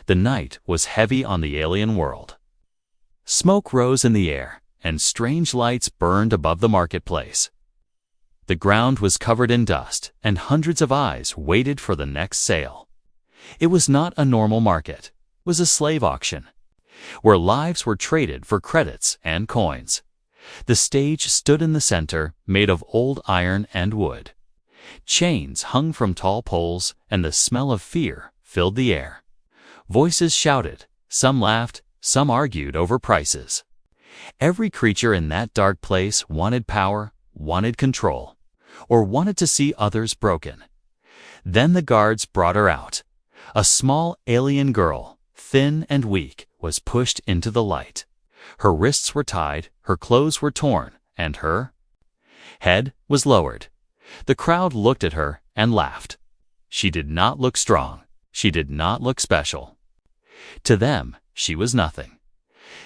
The night was heavy on the alien world. Smoke rose in the air, and strange lights burned above the marketplace. The ground was covered in dust, and hundreds of eyes waited for the next sale. It was not a normal market. It was a slave auction, where lives were traded for credits and coins. The stage stood in the center, made of old iron and wood. Chains hung from tall poles, and the smell of fear filled the air. Voices shouted, some laughed, some argued over prices. Every creature in that dark place wanted power, wanted control, or wanted to see others broken. Then the guards brought her out. A small alien girl, thin and weak, was pushed into the light. Her wrists were tied, her clothes were torn, and her head was lowered. The crowd looked at her and laughed. She did not look strong. She did not look special. To them, she was nothing.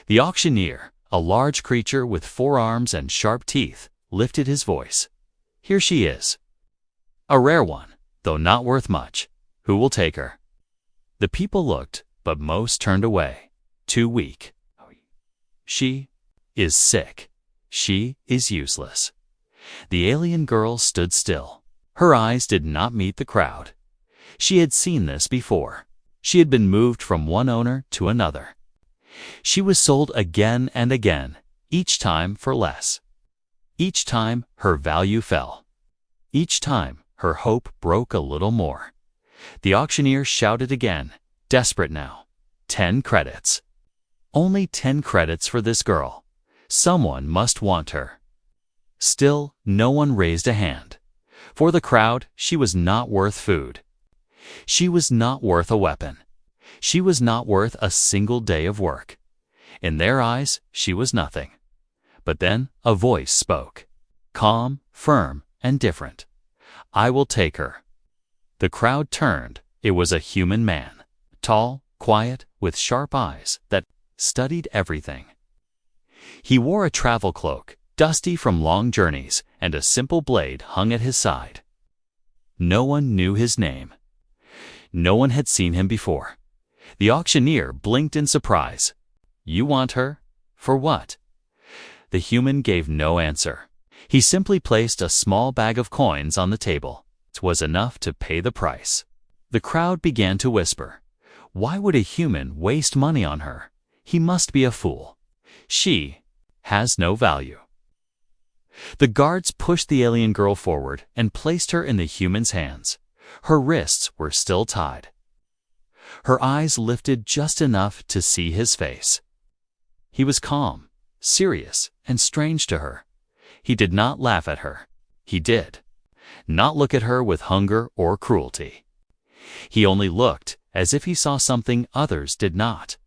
The auctioneer, a large creature with 4 arms and sharp teeth, lifted his voice. Here she is. A rare one, though not worth much. Who will take her? The people looked, but most turned away. Too weak. She is sick. She is useless. The alien girl stood still. Her eyes did not meet the crowd. She had seen this before. She had been moved from one owner to another. She was sold again and again, each time for less. Each time her value fell. Each time her hope broke a little more. The auctioneer shouted again, desperate now. 10 credits. Only 10 credits for this girl. Someone must want her. Still, no one raised a hand. For the crowd, she was not worth food. She was not worth a weapon. She was not worth a single day of work. In their eyes, she was nothing. But then a voice spoke. Calm, firm, and different. I will take her. The crowd turned. It was a human man. Tall, quiet, with sharp eyes that studied everything. He wore a travel cloak, dusty from long journeys, and a simple blade hung at his side. No one knew his name. No one had seen him before. The auctioneer blinked in surprise. You want her? For what? The human gave no answer. He simply placed a small bag of coins on the table. It was enough to pay the price. The crowd began to whisper. Why would a human waste money on her? He must be a fool. She has no value. The guards pushed the alien girl forward and placed her in the human's hands. Her wrists were still tied. Her eyes lifted just enough to see his face. He was calm, serious, and strange to her. He did not laugh at her. He did not look at her with hunger or cruelty. He only looked as if he saw something others did not.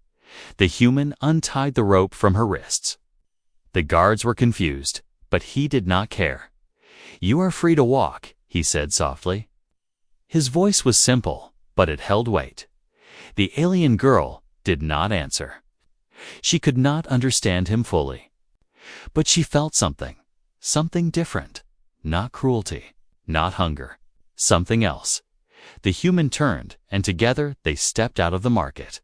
The human untied the rope from her wrists. The guards were confused, but he did not care. You are free to walk, he said softly. His voice was simple, but it held weight. The alien girl did not answer. She could not understand him fully. But she felt something different. Not cruelty, not hunger, something else. The human turned, and together they stepped out of the market.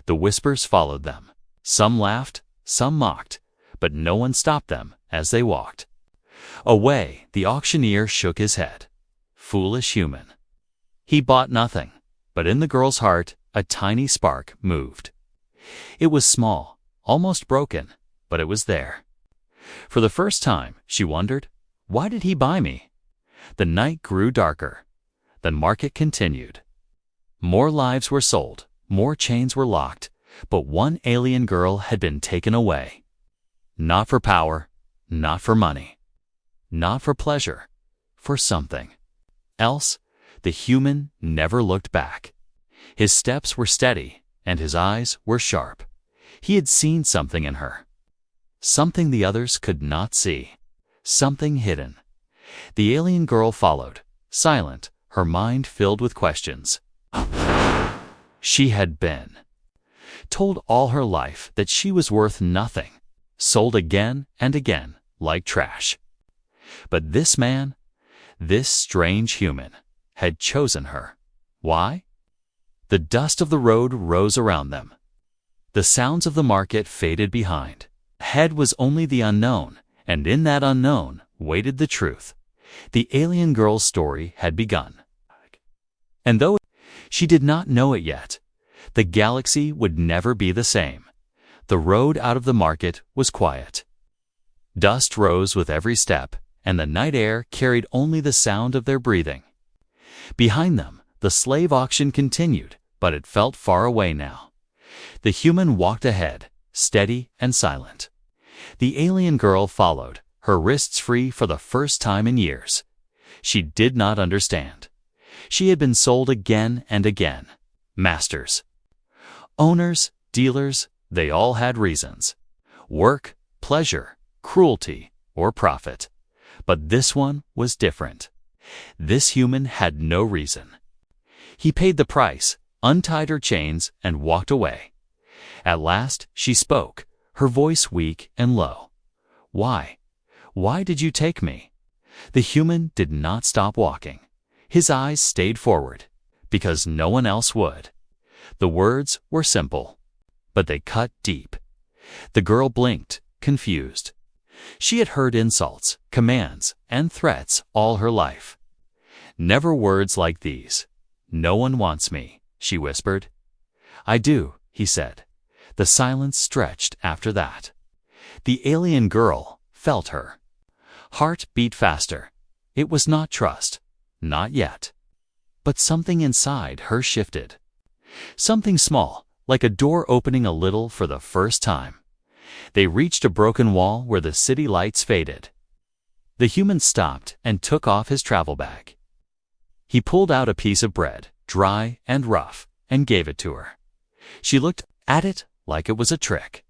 The whispers followed them. Some laughed, some mocked, but no one stopped them as they walked. Away, the auctioneer shook his head. Foolish human. He bought nothing, but in the girl's heart, a tiny spark moved. It was small, almost broken, but it was there. For the first time, she wondered, why did he buy me? The night grew darker. The market continued. More lives were sold, more chains were locked, but one alien girl had been taken away. Not for power, not for money, not for pleasure, for something else. The human never looked back. His steps were steady, and his eyes were sharp. He had seen something in her. Something the others could not see. Something hidden. The alien girl followed, silent, her mind filled with questions. She had been told all her life that she was worth nothing, sold again and again like trash. But this man, this strange human, had chosen her. Why? The dust of the road rose around them. The sounds of the market faded behind. Ahead was only the unknown, and in that unknown waited the truth. The alien girl's story had begun. And though she did not know it yet, the galaxy would never be the same. The road out of the market was quiet. Dust rose with every step, and the night air carried only the sound of their breathing. Behind them, the slave auction continued, but it felt far away now. The human walked ahead, steady and silent. The alien girl followed, her wrists free for the first time in years. She did not understand. She had been sold again and again. Masters, owners, dealers, they all had reasons. Work, pleasure, cruelty, or profit. But this one was different. This human had no reason. He paid the price, untied her chains, and walked away. At last she spoke, her voice weak and low. "Why? Why did you take me?" The human did not stop walking. His eyes stayed forward, because no one else would. The words were simple, but they cut deep. The girl blinked, confused. She had heard insults, commands, and threats all her life. Never words like these. "No one wants me," she whispered. "I do," he said. The silence stretched after that. The alien girl felt her. Heart beat faster. It was not trust. Not yet. But something inside her shifted. Something small, like a door opening a little for the first time. They reached a broken wall where the city lights faded. The human stopped and took off his travel bag. He pulled out a piece of bread, dry and rough, and gave it to her. She looked at it like it was a trick.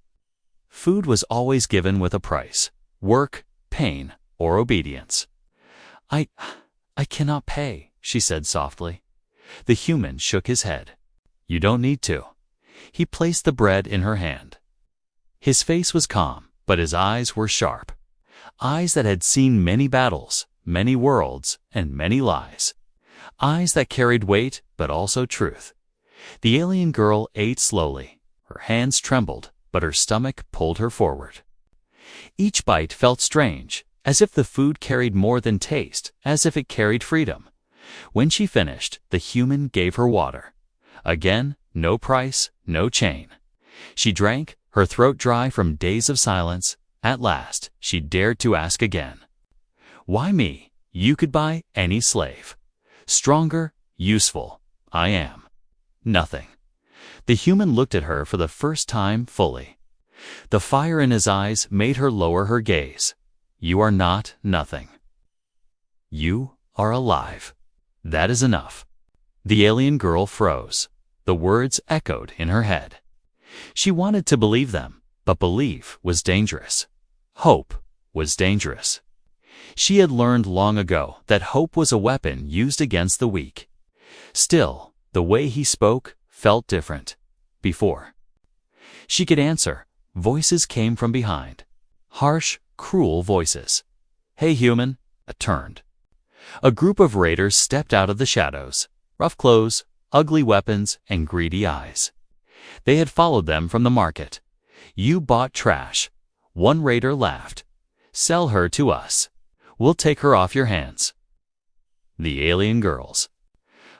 Food was always given with a price: work, pain, or obedience. I cannot pay," she said softly. The human shook his head. "You don't need to." He placed the bread in her hand. His face was calm, but his eyes were sharp. Eyes that had seen many battles, many worlds, and many lies. Eyes that carried weight, but also truth. The alien girl ate slowly. Her hands trembled, but her stomach pulled her forward. Each bite felt strange, as if the food carried more than taste, as if it carried freedom. When she finished, the human gave her water. Again, no price, no chain. She drank, her throat dry from days of silence. At last, she dared to ask again. "Why me? You could buy any slave. Stronger, useful, I am nothing." The human looked at her for the first time fully. The fire in his eyes made her lower her gaze. "You are not nothing. You are alive. That is enough." The alien girl froze. The words echoed in her head. She wanted to believe them, but belief was dangerous. Hope was dangerous. She had learned long ago that hope was a weapon used against the weak. Still, the way he spoke felt different. Before she could answer, voices came from behind. Harsh, cruel voices. "Hey, human!" turned. A group of raiders stepped out of the shadows. Rough clothes, ugly weapons, and greedy eyes. They had followed them from the market. "You bought trash." One raider laughed. "Sell her to us. We'll take her off your hands." The alien girl's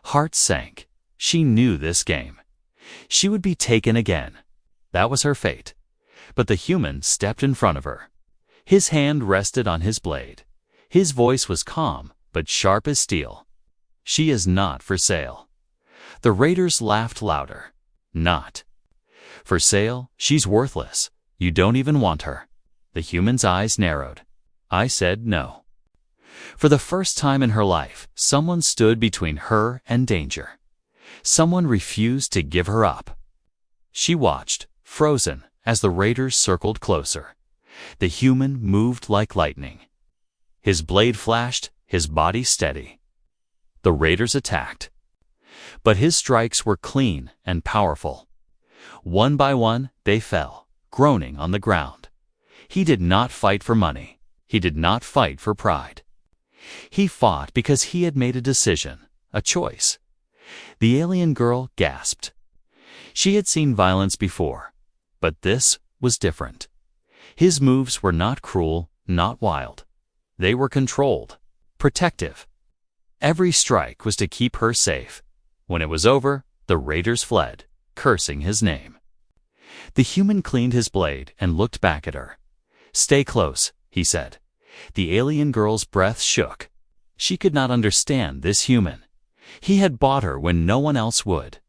heart sank. She knew this game. She would be taken again. That was her fate. But the human stepped in front of her. His hand rested on his blade. His voice was calm, but sharp as steel. "She is not for sale." The raiders laughed louder. "Not for sale? She's worthless. You don't even want her." The human's eyes narrowed. "I said no." For the first time in her life, someone stood between her and danger. Someone refused to give her up. She watched, frozen, as the raiders circled closer. The human moved like lightning. His blade flashed, his body steady. The raiders attacked. But his strikes were clean and powerful. One by one, they fell, groaning on the ground. He did not fight for money. He did not fight for pride. He fought because he had made a decision, a choice. The alien girl gasped. She had seen violence before, but this was different. His moves were not cruel, not wild. They were controlled, protective. Every strike was to keep her safe. When it was over, the raiders fled, cursing his name. The human cleaned his blade and looked back at her. "Stay close," he said. The alien girl's breath shook. She could not understand this human. He had bought her when no one else would.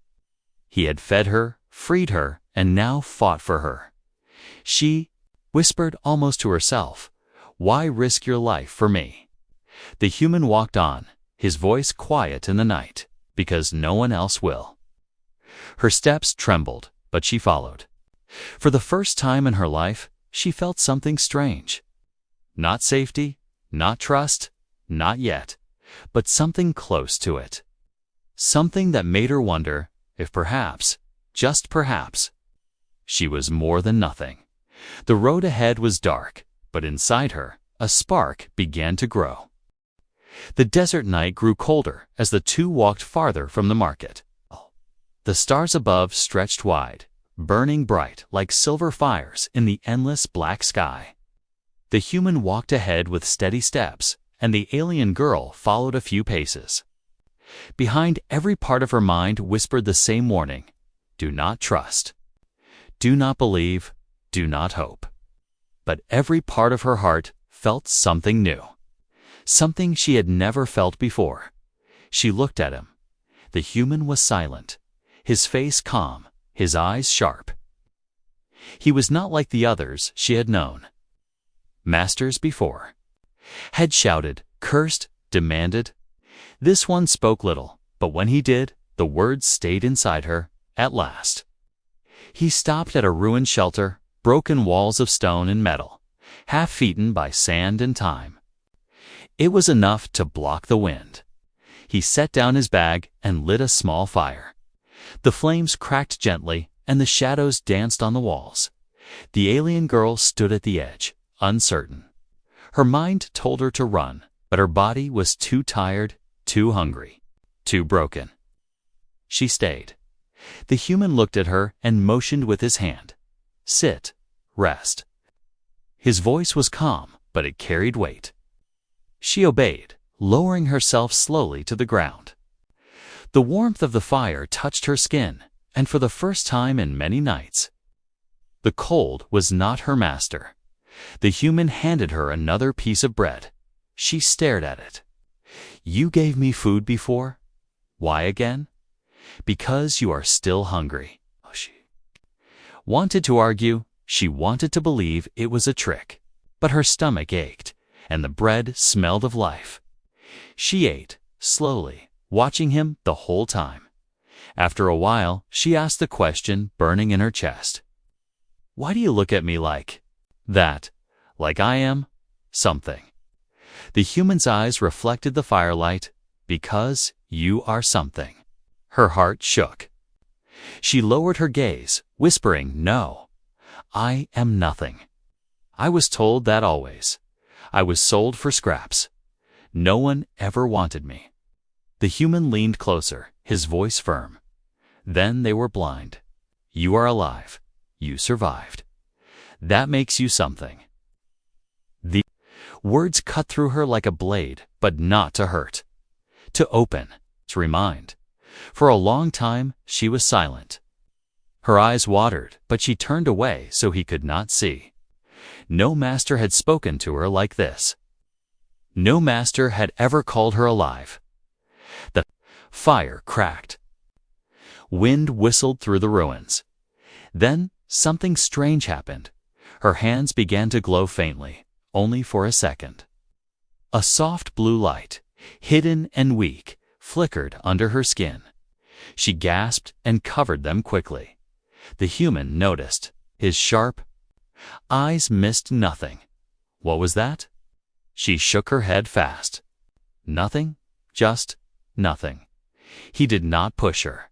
He had fed her, freed her, and now fought for her. She whispered almost to herself, "Why risk your life for me?" The human walked on, his voice quiet in the night, "Because no one else will." Her steps trembled, but she followed. For the first time in her life, she felt something strange. Not safety, not trust, not yet, but something close to it. Something that made her wonder if perhaps, just perhaps, she was more than nothing. The road ahead was dark, but inside her, a spark began to grow. The desert night grew colder as the two walked farther from the market. The stars above stretched wide, burning bright like silver fires in the endless black sky. The human walked ahead with steady steps, and the alien girl followed a few paces. Behind every part of her mind whispered the same warning: do not trust. Do not believe. Do not hope. But every part of her heart felt something new. Something she had never felt before. She looked at him. The human was silent, his face calm, his eyes sharp. He was not like the others she had known. Masters before had shouted, cursed, demanded. This one spoke little, but when he did, the words stayed inside her, at last. He stopped at a ruined shelter, broken walls of stone and metal, half-eaten by sand and time. It was enough to block the wind. He set down his bag and lit a small fire. The flames cracked gently, and the shadows danced on the walls. The alien girl stood at the edge, uncertain. Her mind told her to run, but her body was too tired, too hungry, too broken. She stayed. The human looked at her and motioned with his hand. Sit, rest. His voice was calm, but it carried weight. She obeyed, lowering herself slowly to the ground. The warmth of the fire touched her skin, and for the first time in many nights. The cold was not her master. The human handed her another piece of bread. She stared at it. You gave me food before? Why again? Because you are still hungry. She wanted to argue. She wanted to believe it was a trick. But her stomach ached, and the bread smelled of life. She ate, slowly, watching him the whole time. After a while, she asked the question burning in her chest. Why do you look at me like that? Like I am something? The human's eyes reflected the firelight. Because you are something. Her heart shook. She lowered her gaze, whispering, No, I am nothing. I was told that always. I was sold for scraps. No one ever wanted me. The human leaned closer, his voice firm. Then they were blind. You are alive. You survived. That makes you something. The words cut through her like a blade, but not to hurt. To open, to remind. For a long time, she was silent. Her eyes watered, but she turned away so he could not see. No master had spoken to her like this. No master had ever called her alive. The fire cracked. Wind whistled through the ruins. Then something strange happened. Her hands began to glow faintly, only for a second. A soft blue light, hidden and weak, flickered under her skin. She gasped and covered them quickly. The human noticed. His sharp eyes missed nothing. What was that? She shook her head fast. Nothing, just nothing. He did not push her.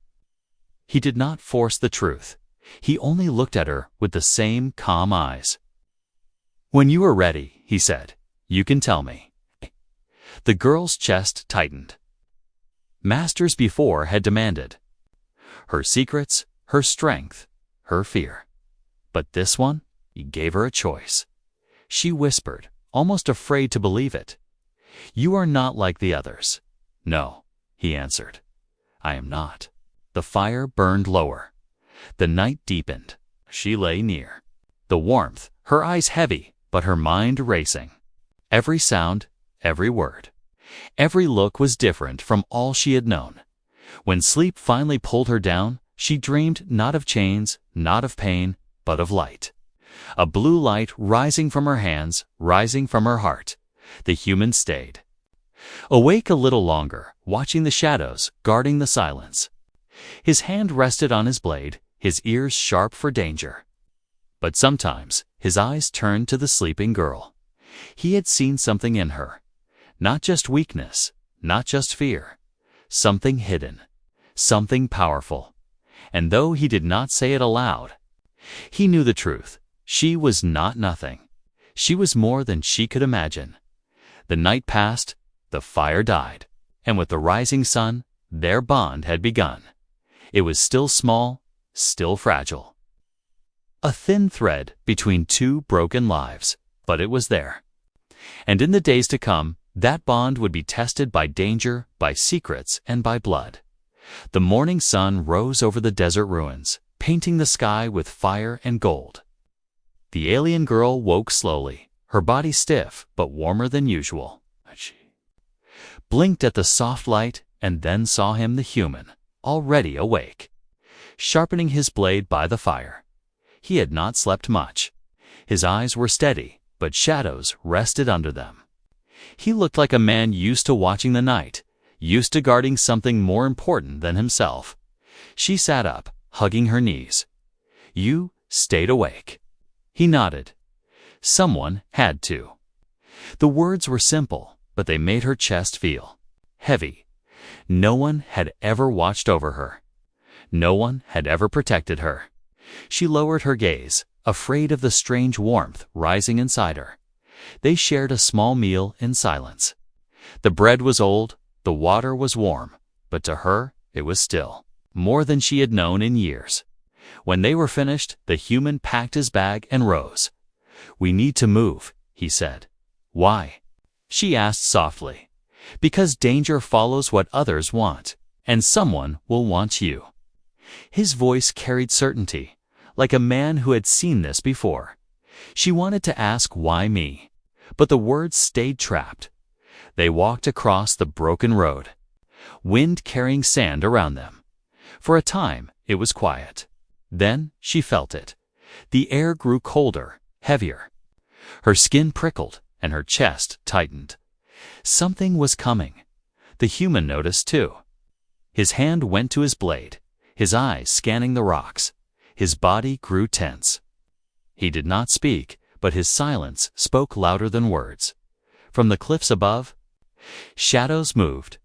He did not force the truth. He only looked at her with the same calm eyes. When you are ready, he said, you can tell me. The girl's chest tightened. masters before had demanded. Her secrets, her strength, her fear. But this one, he gave her a choice. She whispered, almost afraid to believe it. "You are not like the others." "No," he answered. "I am not." The fire burned lower. The night deepened. She lay near. The warmth, her eyes heavy, but her mind racing. Every sound, every word, every look was different from all she had known. When sleep finally pulled her down, she dreamed not of chains, not of pain, but of light. A blue light rising from her hands, rising from her heart. The human stayed. Awake a little longer, watching the shadows, guarding the silence. His hand rested on his blade, his ears sharp for danger. But sometimes his eyes turned to the sleeping girl. He had seen something in her. Not just weakness, not just fear. Something hidden, something powerful. And though he did not say it aloud, he knew the truth. She was not nothing. She was more than she could imagine. The night passed, the fire died, and with the rising sun, their bond had begun. It was still small, still fragile. A thin thread between two broken lives, but it was there. And in the days to come, that bond would be tested by danger, by secrets, and by blood. The morning sun rose over the desert ruins, painting the sky with fire and gold. The alien girl woke slowly, her body stiff but warmer than usual. She blinked at the soft light and then saw him, the human, already awake, sharpening his blade by the fire. He had not slept much. His eyes were steady, but shadows rested under them. He looked like a man used to watching the night, used to guarding something more important than himself. She sat up, hugging her knees. "You stayed awake." He nodded. Someone had to. The words were simple, but they made her chest feel heavy. No one had ever watched over her. No one had ever protected her. She lowered her gaze, afraid of the strange warmth rising inside her. They shared a small meal in silence. The bread was old, the water was warm, but to her it was still more than she had known in years. When they were finished, the human packed his bag and rose. "We need to move," he said. "Why?" she asked softly. "Because danger follows what others want, and someone will want you." His voice carried certainty, like a man who had seen this before. She wanted to ask, "Why me?" but the words stayed trapped. They walked across the broken road, wind carrying sand around them. For a time, it was quiet. Then she felt it. The air grew colder, heavier. Her skin prickled and her chest tightened. Something was coming. The human noticed too. His hand went to his blade, his eyes scanning the rocks. His body grew tense. He did not speak, but his silence spoke louder than words. From the cliffs above, shadows moved.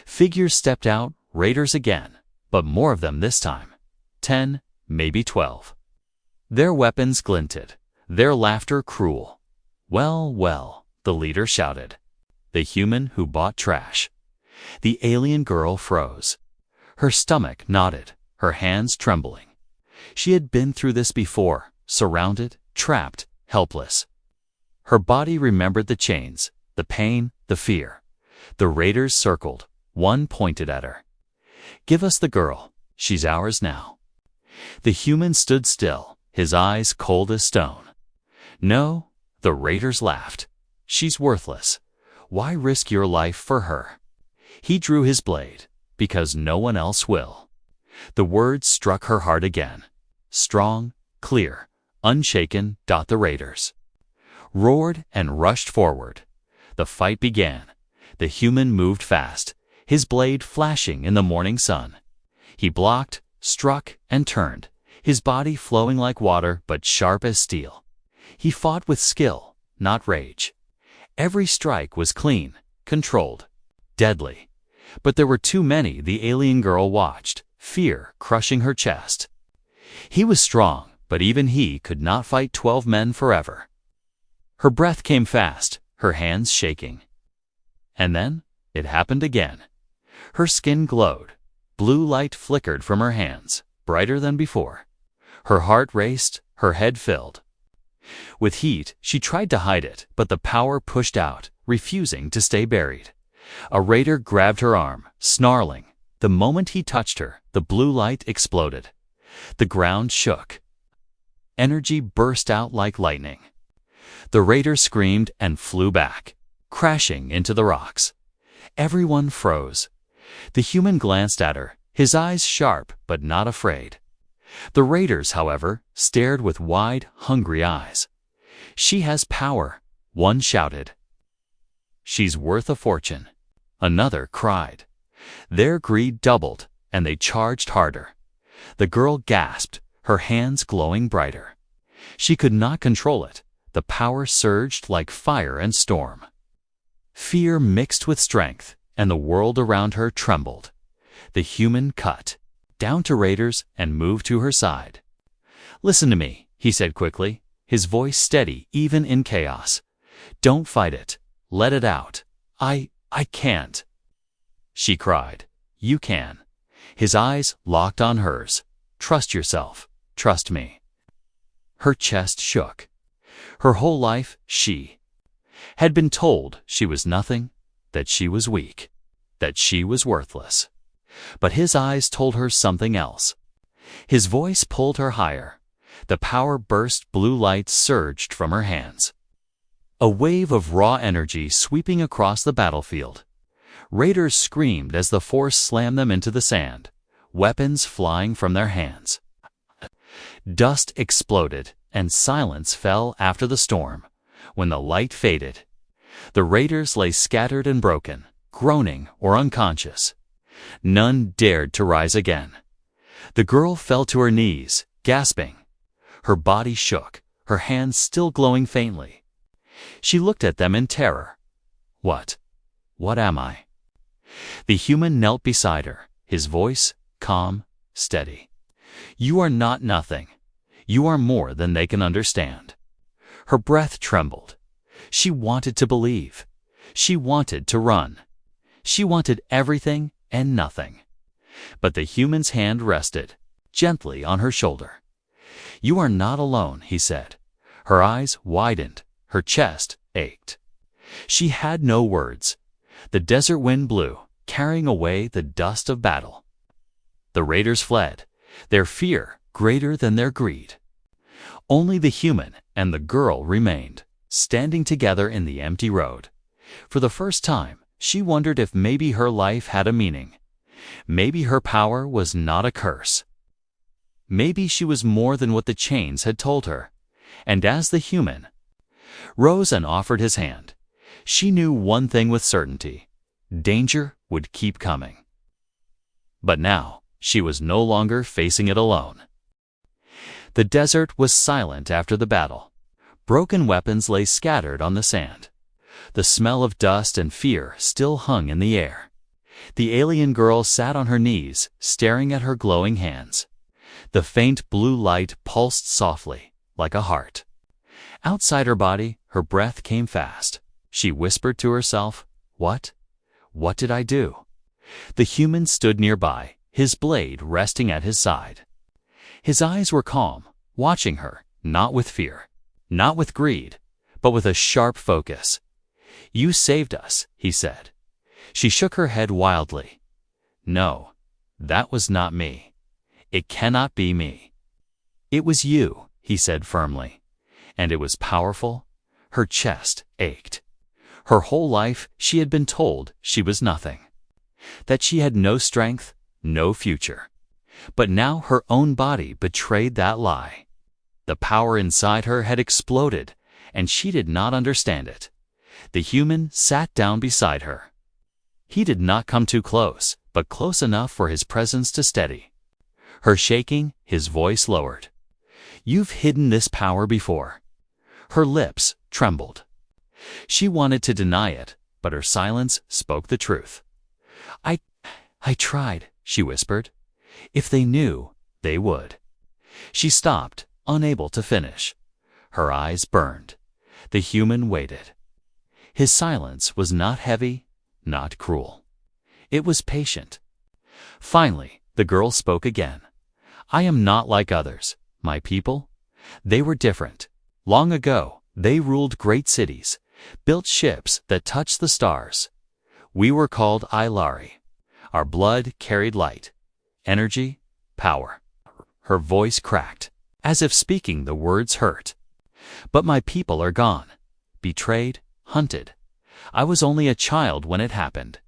Figures stepped out, raiders again, but more of them this time. 10, maybe 12. Their weapons glinted, their laughter cruel. "Well, well," the leader shouted. The human who bought trash. The alien girl froze. Her stomach knotted, her hands trembling. She had been through this before, surrounded, trapped, helpless. Her body remembered the chains, the pain, the fear. The raiders circled, one pointed at her. "Give us the girl, she's ours now." The human stood still, his eyes cold as stone. "No," the raiders laughed. "She's worthless. Why risk your life for her?" He drew his blade, "Because no one else will." The words struck her heart again. Strong, clear, unshaken. The raiders roared and rushed forward. The fight began. The human moved fast, his blade flashing in the morning sun. He blocked, struck, and turned, his body flowing like water but sharp as steel. He fought with skill, not rage. Every strike was clean, controlled, deadly. But there were too many. The alien girl watched, fear crushing her chest. He was strong, but even he could not fight 12 men forever. Her breath came fast, her hands shaking. And then it happened again. Her skin glowed. Blue light flickered from her hands, brighter than before. Her heart raced, her head filled. With heat, she tried to hide it, but the power pushed out, refusing to stay buried. A raider grabbed her arm, snarling. The moment he touched her, the blue light exploded. The ground shook. Energy burst out like lightning. The raider screamed and flew back, crashing into the rocks. Everyone froze. The human glanced at her, his eyes sharp but not afraid. The raiders, however, stared with wide, hungry eyes. "She has power," one shouted. "She's worth a fortune," another cried. Their greed doubled, and they charged harder. The girl gasped, her hands glowing brighter. She could not control it. The power surged like fire and storm. Fear mixed with strength, and the world around her trembled. The human cut down to raiders and moved to her side. "Listen to me," he said quickly, his voice steady even in chaos. "Don't fight it. Let it out." I can't." She cried. "You can." His eyes locked on hers. "Trust yourself. Trust me." Her chest shook. Her whole life, she had been told she was nothing, that she was weak, that she was worthless. But his eyes told her something else. His voice pulled her higher. The power burst, blue light surged from her hands. A wave of raw energy sweeping across the battlefield. Raiders screamed as the force slammed them into the sand, weapons flying from their hands. Dust exploded, and silence fell after the storm. When the light faded, the raiders lay scattered and broken, groaning or unconscious. None dared to rise again. The girl fell to her knees, gasping. Her body shook, her hands still glowing faintly. She looked at them in terror. What am I?" The human knelt beside her, his voice calm, steady. "You are not nothing. You are more than they can understand." Her breath trembled. She wanted to believe. She wanted to run. She wanted everything and nothing. But the human's hand rested gently on her shoulder. "You are not alone," he said. Her eyes widened. Her chest ached. She had no words. The desert wind blew, carrying away the dust of battle. The raiders fled, their fear greater than their greed. Only the human and the girl remained, standing together in the empty road. For the first time, she wondered if maybe her life had a meaning. Maybe her power was not a curse. Maybe she was more than what the chains had told her. And as the human rose and offered his hand, she knew one thing with certainty: danger would keep coming. But now, she was no longer facing it alone. The desert was silent after the battle. Broken weapons lay scattered on the sand. The smell of dust and fear still hung in the air. The alien girl sat on her knees, staring at her glowing hands. The faint blue light pulsed softly, like a heart. Outside her body, her breath came fast. She whispered to herself, What did I do?" The human stood nearby, his blade resting at his side. His eyes were calm, watching her, not with fear, not with greed, but with a sharp focus. "You saved us," he said. She shook her head wildly. "No, that was not me. It cannot be me." "It was you," he said firmly. And it was powerful. Her chest ached. Her whole life she had been told she was nothing, that she had no strength, no future. But now her own body betrayed that lie. The power inside her had exploded, and she did not understand it. The human sat down beside her. He did not come too close, but close enough for his presence to steady. Her shaking, his voice lowered. "You've hidden this power before." Her lips trembled. She wanted to deny it, but her silence spoke the truth. I tried," she whispered. "If they knew, they would." She stopped, unable to finish. Her eyes burned. The human waited. His silence was not heavy, not cruel. It was patient. Finally, the girl spoke again. I am not like others, my people. They were different. Long ago, they ruled great cities, built ships that touched the stars. We were called Ilari. Our blood carried light, energy, power. Her voice cracked, as if speaking the words hurt. But my people are gone, betrayed, hunted. I was only a child when it happened.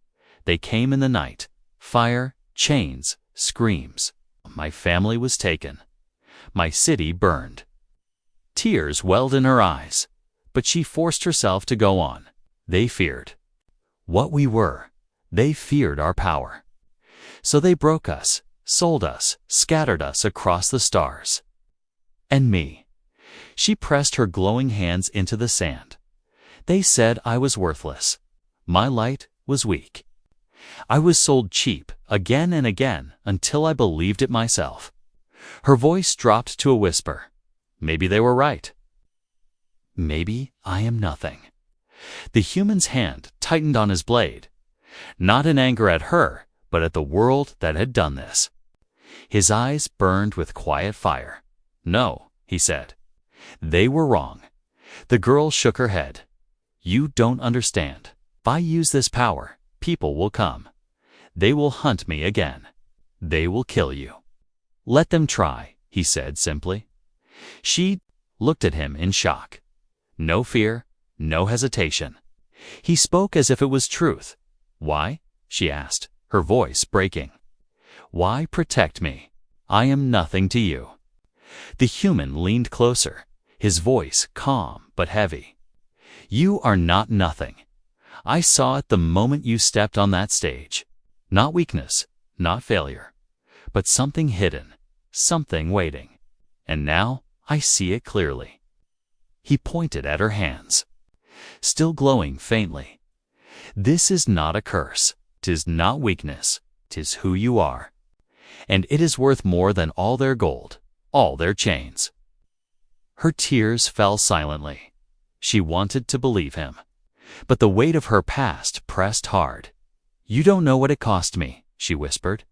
They came in the night, fire, chains, screams. My family was taken. My city burned. Tears welled in her eyes, but she forced herself to go on. They feared what we were. They feared our power. So they broke us, sold us, scattered us across the stars. And me. She pressed her glowing hands into the sand. They said I was worthless. My light was weak. I was sold cheap again and again until I believed it myself. Her voice dropped to a whisper. Maybe they were right. Maybe I am nothing. The human's hand tightened on his blade, not in anger at her, but at the world that had done this. His eyes burned with quiet fire. No, he said. They were wrong. The girl shook her head. You don't understand. If I use this power, people will come. They will hunt me again. They will kill you. Let them try, he said simply. She looked at him in shock. No fear, no hesitation. He spoke as if it was truth. Why? She asked, her voice breaking. Why protect me? I am nothing to you. The human leaned closer, his voice calm but heavy. You are not nothing. I saw it the moment you stepped on that stage. Not weakness, not failure, but something hidden, something waiting. And now I see it clearly. He pointed at her hands, still glowing faintly. This is not a curse. 'Tis not weakness. 'Tis who you are. And it is worth more than all their gold, all their chains. Her tears fell silently. She wanted to believe him. But the weight of her past pressed hard. You don't know what it cost me, she whispered.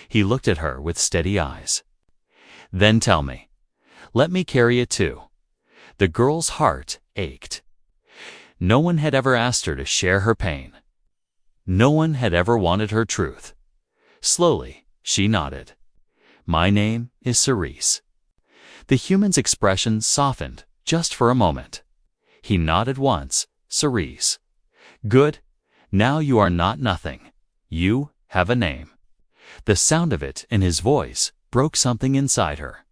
He looked at her with steady eyes. Then tell me. Let me carry it too. The girl's heart ached. No one had ever asked her to share her pain. No one had ever wanted her truth. Slowly, she nodded. My name is Cerise. The human's expression softened just for a moment. He nodded once. Cerise. Good. Now you are not nothing. You have a name. The sound of it in his voice broke something inside her.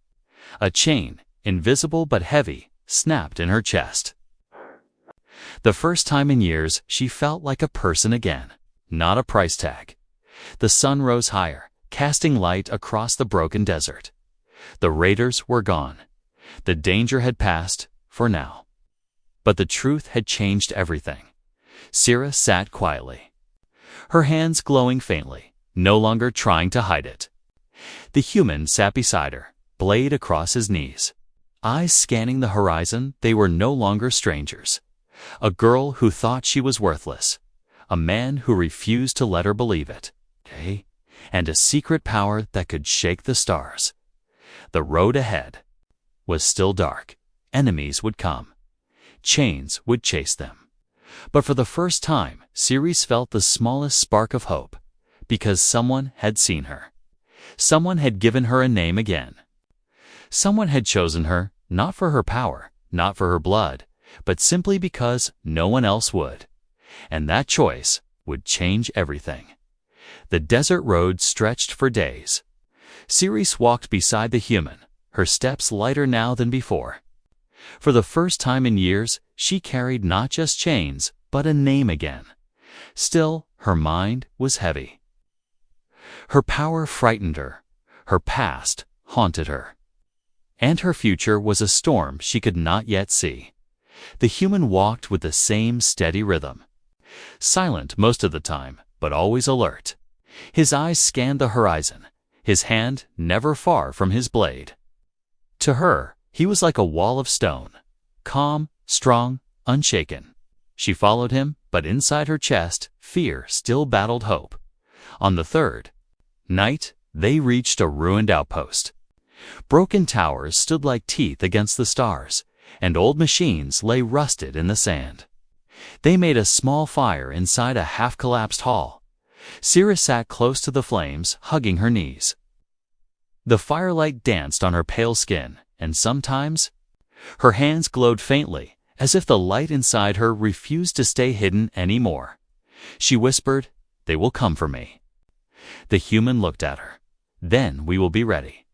A chain, invisible but heavy, snapped in her chest. The first time in years she felt like a person again, not a price tag. The sun rose higher, casting light across the broken desert. The raiders were gone. The danger had passed, for now. But the truth had changed everything. Syrah sat quietly, her hands glowing faintly, no longer trying to hide it. The human sat beside her, blade across his knees. Eyes scanning the horizon, they were no longer strangers. A girl who thought she was worthless. A man who refused to let her believe it. And a secret power that could shake the stars. The road ahead was still dark. Enemies would come. Chains would chase them. But for the first time, Ceres felt the smallest spark of hope, because someone had seen her. Someone had given her a name again. Someone had chosen her, not for her power, not for her blood, but simply because no one else would. And that choice would change everything. The desert road stretched for days. Ceres walked beside the human, her steps lighter now than before. For the first time in years, she carried not just chains, but a name again. Still, her mind was heavy. Her power frightened her. Her past haunted her. And her future was a storm she could not yet see. The human walked with the same steady rhythm. Silent most of the time, but always alert. His eyes scanned the horizon, his hand never far from his blade. To her, he was like a wall of stone, calm, strong, unshaken. She followed him, but inside her chest, fear still battled hope. On the third night, they reached a ruined outpost. Broken towers stood like teeth against the stars, and old machines lay rusted in the sand. They made a small fire inside a half-collapsed hall. Cirrus sat close to the flames, hugging her knees. The firelight danced on her pale skin, and sometimes her hands glowed faintly, as if the light inside her refused to stay hidden anymore. She whispered, "They will come for me." The human looked at her. "Then we will be ready."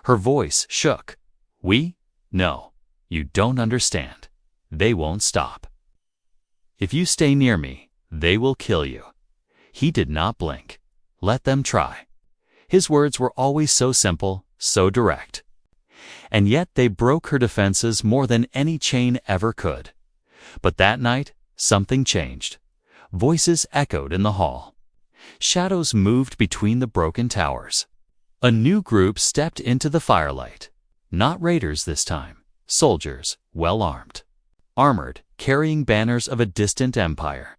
Her voice shook. "We? No, you don't understand. They won't stop. If you stay near me, they will kill you." He did not blink. "Let them try." His words were always so simple, so direct. And yet they broke her defenses more than any chain ever could. But that night, something changed. Voices echoed in the hall. Shadows moved between the broken towers. A new group stepped into the firelight. Not raiders this time, soldiers, well-armed, armored, carrying banners of a distant empire.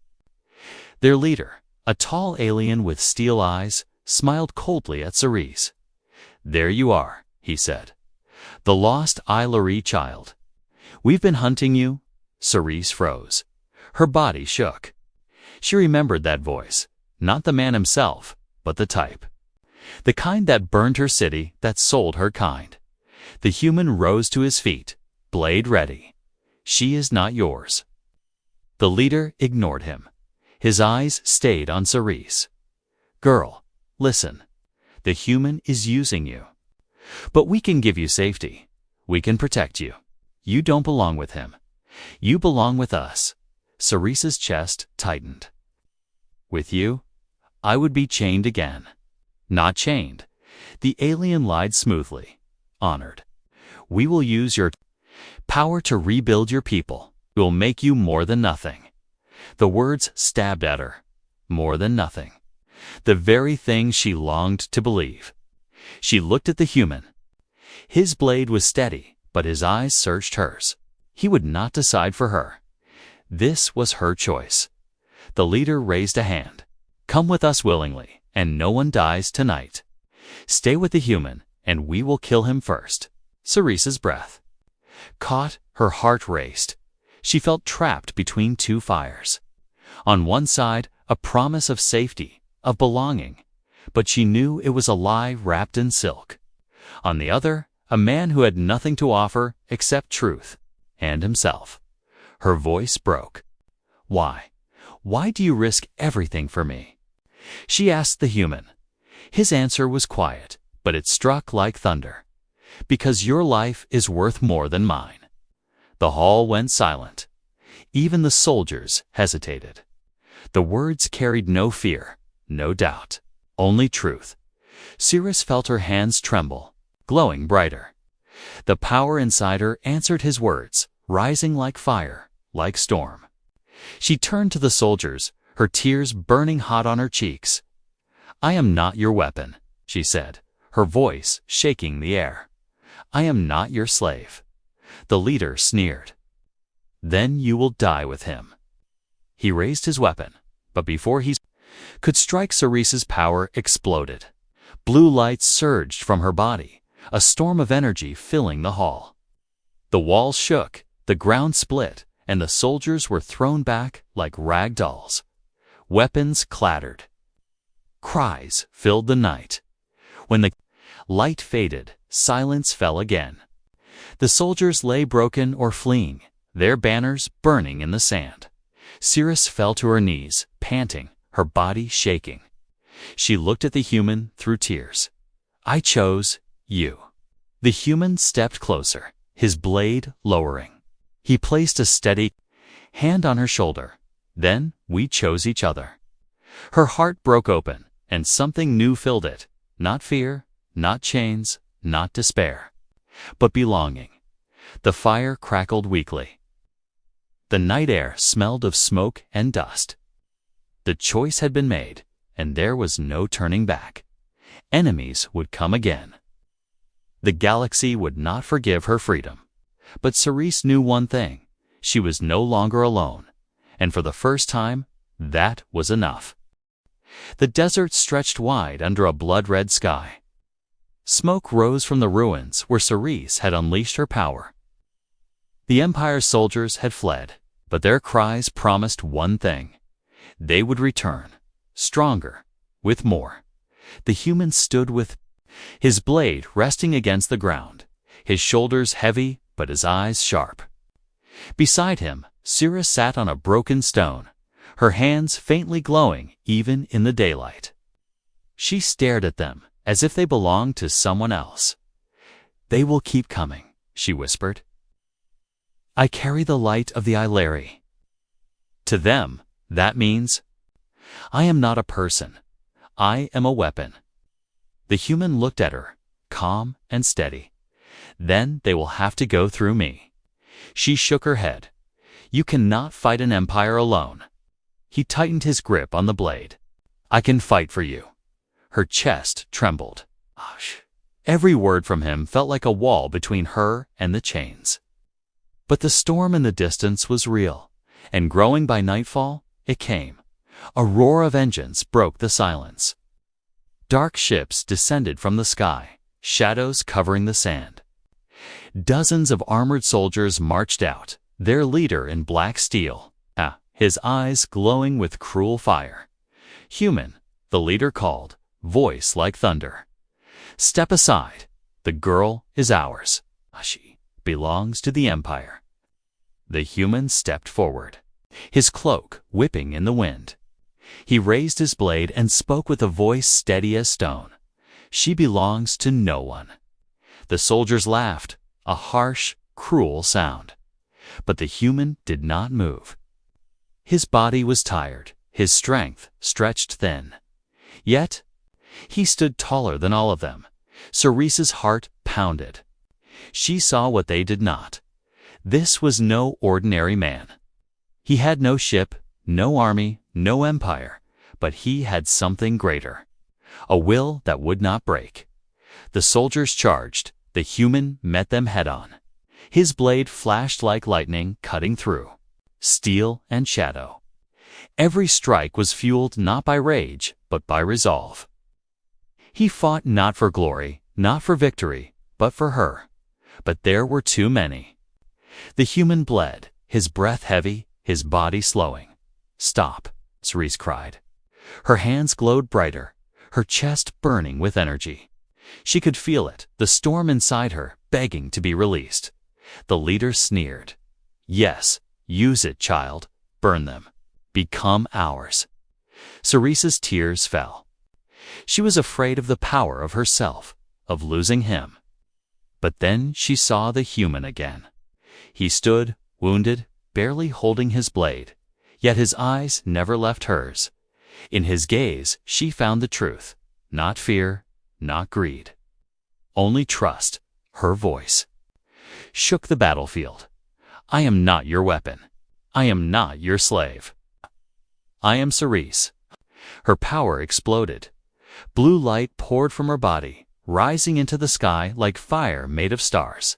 Their leader, a tall alien with steel eyes, smiled coldly at Cerise. "There you are," he said. "The lost Ilari child. We've been hunting you." Cerise froze. Her body shook. She remembered that voice, not the man himself, but the type. The kind that burned her city, that sold her kind. The human rose to his feet, blade ready. "She is not yours." The leader ignored him. His eyes stayed on Cerise. "Girl, listen. The human is using you. But we can give you safety. We can protect you. You don't belong with him. You belong with us." Cerise's chest tightened. "With you, I would be chained again." "Not chained." The alien lied smoothly. "Honored. We will use your power to rebuild your people. We will make you more than nothing." The words stabbed at her. More than nothing. The very thing she longed to believe. She looked at the human. His blade was steady, but his eyes searched hers. He would not decide for her. This was her choice. The leader raised a hand. "Come with us willingly, and no one dies tonight. Stay with the human, and we will kill him first." Cerise's breath caught, her heart raced. She felt trapped between two fires. On one side, a promise of safety, of belonging, but she knew it was a lie wrapped in silk. On the other, a man who had nothing to offer except truth, and himself. Her voice broke. "Why? Why do you risk everything for me?" She asked the human. His answer was quiet, but it struck like thunder. "Because your life is worth more than mine." The hall went silent. Even the soldiers hesitated. The words carried no fear, no doubt, only truth. Cirrus felt her hands tremble, glowing brighter. The power inside her answered his words, rising like fire, like storm. She turned to the soldiers, her tears burning hot on her cheeks. "I am not your weapon," she said, her voice shaking the air. "I am not your slave." The leader sneered. "Then you will die with him." He raised his weapon, but before he could strike, Cerise's power exploded. Blue light surged from her body, a storm of energy filling the hall. The walls shook, the ground split, and the soldiers were thrown back like rag dolls. Weapons clattered. Cries filled the night. When the light faded, silence fell again. The soldiers lay broken or fleeing, their banners burning in the sand. Cirrus fell to her knees, panting, her body shaking. She looked at the human through tears. "I chose you." The human stepped closer, his blade lowering. He placed a steady hand on her shoulder. "Then we chose each other." Her heart broke open, and something new filled it. Not fear, not chains, not despair, but belonging. The fire crackled weakly. The night air smelled of smoke and dust. The choice had been made, and there was no turning back. Enemies would come again. The galaxy would not forgive her freedom. But Cerise knew one thing. She was no longer alone, and for the first time, that was enough. The desert stretched wide under a blood-red sky. Smoke rose from the ruins where Cerise had unleashed her power. The Empire's soldiers had fled, but their cries promised one thing. They would return, stronger, with more. The human stood with his blade resting against the ground, his shoulders heavy but his eyes sharp. Beside him, Ceres sat on a broken stone, her hands faintly glowing even in the daylight. She stared at them as if they belonged to someone else. "They will keep coming," she whispered. "I carry the light of the Ileri." To them, that means, I am not a person. I am a weapon. The human looked at her, calm and steady. "Then they will have to go through me." She shook her head. "You cannot fight an empire alone." He tightened his grip on the blade. "I can fight for you." Her chest trembled. Hush. Every word from him felt like a wall between her and the chains. But the storm in the distance was real, and growing by nightfall, it came. A roar of engines broke the silence. Dark ships descended from the sky, shadows covering the sand. Dozens of armored soldiers marched out, their leader in black steel, his eyes glowing with cruel fire. "Human," the leader called, voice like thunder. "Step aside. The girl is ours. She belongs to the Empire." The human stepped forward, his cloak whipping in the wind. He raised his blade and spoke with a voice steady as stone. "She belongs to no one." The soldiers laughed, a harsh, cruel sound. But the human did not move. His body was tired, his strength stretched thin. Yet, he stood taller than all of them. Cerise's heart pounded. She saw what they did not. This was no ordinary man. He had no ship, no army, no empire, but he had something greater. A will that would not break. The soldiers charged. The human met them head-on. His blade flashed like lightning, cutting through steel and shadow. Every strike was fueled not by rage, but by resolve. He fought not for glory, not for victory, but for her. But there were too many. The human bled, his breath heavy, his body slowing. "Stop," Cerise cried. Her hands glowed brighter, her chest burning with energy. She could feel it, the storm inside her, begging to be released. The leader sneered. "Yes, use it, child. Burn them. Become ours." Cerise's tears fell. She was afraid of the power of herself, of losing him. But then she saw the human again. He stood, wounded, barely holding his blade, yet his eyes never left hers. In his gaze she found the truth, not fear, not greed. Only trust. Her voice shook the battlefield. "I am not your weapon. I am not your slave. I am Cerise." Her power exploded. Blue light poured from her body, rising into the sky like fire made of stars.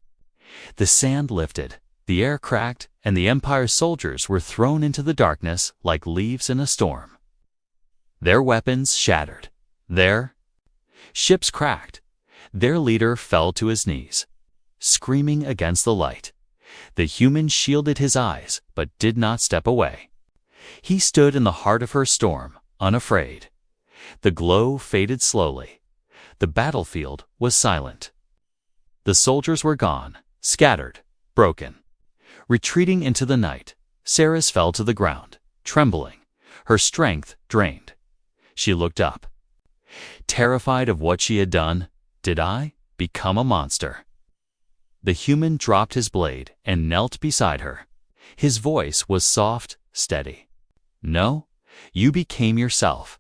The sand lifted, the air cracked, and the Empire's soldiers were thrown into the darkness like leaves in a storm. Their weapons shattered. Their ships cracked. Their leader fell to his knees, screaming against the light. The human shielded his eyes, but did not step away. He stood in the heart of her storm, unafraid. The glow faded slowly. The battlefield was silent. The soldiers were gone, scattered, broken. Retreating into the night, Ceres fell to the ground, trembling, her strength drained. She looked up. Terrified of what she had done, did I become a monster? The human dropped his blade and knelt beside her. His voice was soft, steady. "No, you became yourself."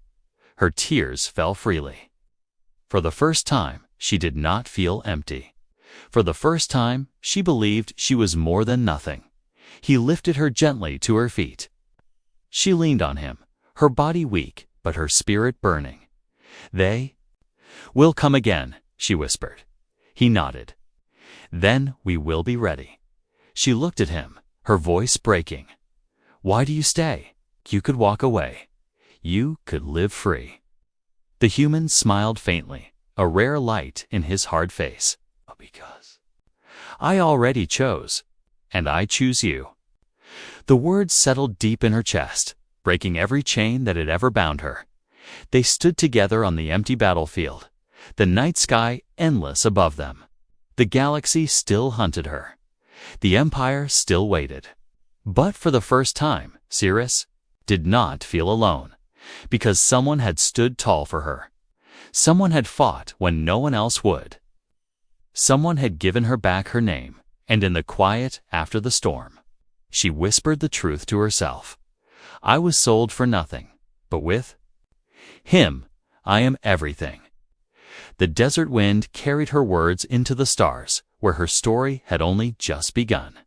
Her tears fell freely. For the first time, she did not feel empty. For the first time, she believed she was more than nothing. He lifted her gently to her feet. She leaned on him, her body weak, but her spirit burning. "They will come again," she whispered. He nodded. "Then we will be ready." She looked at him, her voice breaking. "Why do you stay? You could walk away. you could live free. The human smiled faintly, a rare light in his hard face. Because I already chose, and I choose you. The words settled deep in her chest, breaking every chain that had ever bound her. They stood together on the empty battlefield, the night sky endless above them. The galaxy still hunted her. The Empire still waited. But for the first time, Cirrus did not feel alone, because someone had stood tall for her. Someone had fought when no one else would. Someone had given her back her name, and in the quiet after the storm, she whispered the truth to herself. I was sold for nothing, but with him, I am everything. The desert wind carried her words into the stars, where her story had only just begun.